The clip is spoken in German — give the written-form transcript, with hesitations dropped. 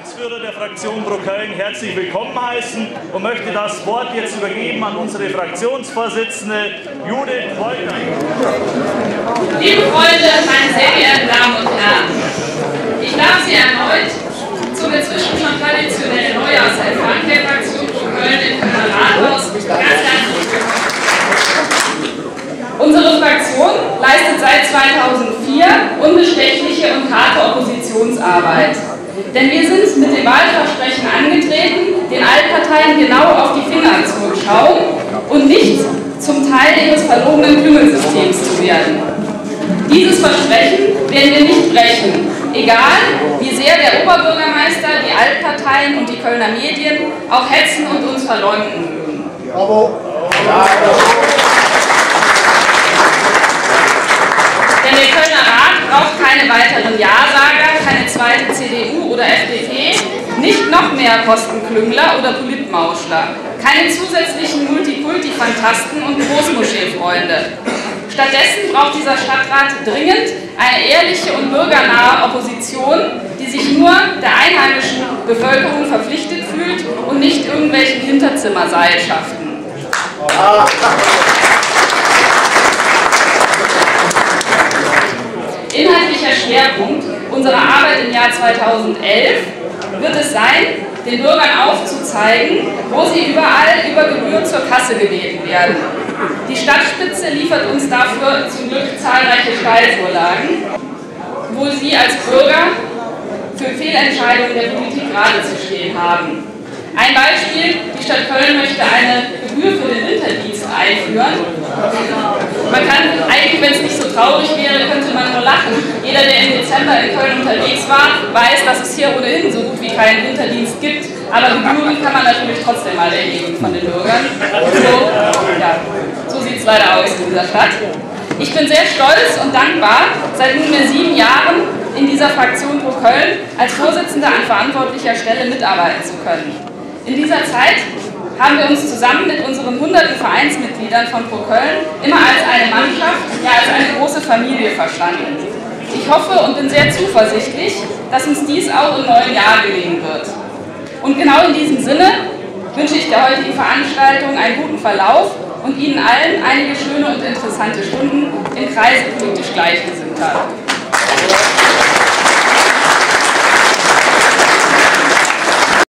Fraktionsführer der Fraktion Pro Köln herzlich willkommen heißen und möchte das Wort jetzt übergeben an unsere Fraktionsvorsitzende Judith Wolter. Liebe Freunde, meine sehr geehrten Damen und Herren, ich darf Sie erneut zum inzwischen schon traditionellen Neujahrsempfang der Fraktion Pro Köln im Kölner Rathaus ganz herzlich begrüßen. Unsere Fraktion leistet seit 2004 unbestechliche und harte Oppositionsarbeit. Denn wir sind mit dem Wahlversprechen angetreten, den Altparteien genau auf die Finger zu schauen und nicht zum Teil ihres verlogenen Klüngelsystems zu werden. Dieses Versprechen werden wir nicht brechen, egal wie sehr der Oberbürgermeister, die Altparteien und die Kölner Medien auch hetzen und uns verleumden mögen. Bravo. Denn der Kölner Rat braucht keine weiteren Ja-Sager, keine zweite CDU oder FDP, nicht noch mehr Kostenklüngler oder Politmauschler, keine zusätzlichen Multikulti-Fantasten und Großmoschee-Freunde. Stattdessen braucht dieser Stadtrat dringend eine ehrliche und bürgernahe Opposition, die sich nur der einheimischen Bevölkerung verpflichtet fühlt und nicht irgendwelchen Hinterzimmerseilschaften. Inhaltlicher Schwerpunkt unserer Arbeit im Jahr 2011 wird es sein, den Bürgern aufzuzeigen, wo sie überall über Gebühr zur Kasse gebeten werden. Die Stadtspitze liefert uns dafür zum Glück zahlreiche Steilvorlagen, wo sie als Bürger für Fehlentscheidungen der Politik gerade zu stehen haben. Ein Beispiel: Die Stadt Köln möchte eine Gebühr für den Winterdienst einführen. Man kann eigentlich, wenn es nicht so traurig wäre, könnte man nur lachen. Jeder, der im Dezember in Köln unterwegs war, weiß, dass es hier ohnehin so gut wie keinen Winterdienst gibt. Aber Gebühren kann man natürlich trotzdem mal erheben von den Bürgern. So sieht es leider aus in dieser Stadt. Ich bin sehr stolz und dankbar, seit nunmehr 7 Jahren in dieser Fraktion Pro Köln als Vorsitzender an verantwortlicher Stelle mitarbeiten zu können. In dieser Zeit haben wir uns zusammen mit unseren hunderten Vereinsmitgliedern von Pro Köln immer als eine Mannschaft, ja als eine große Familie verstanden. Ich hoffe und bin sehr zuversichtlich, dass uns dies auch im neuen Jahr gelingen wird. Und genau in diesem Sinne wünsche ich der heutigen Veranstaltung einen guten Verlauf und Ihnen allen einige schöne und interessante Stunden im Kreise politisch Gleichgesinnter.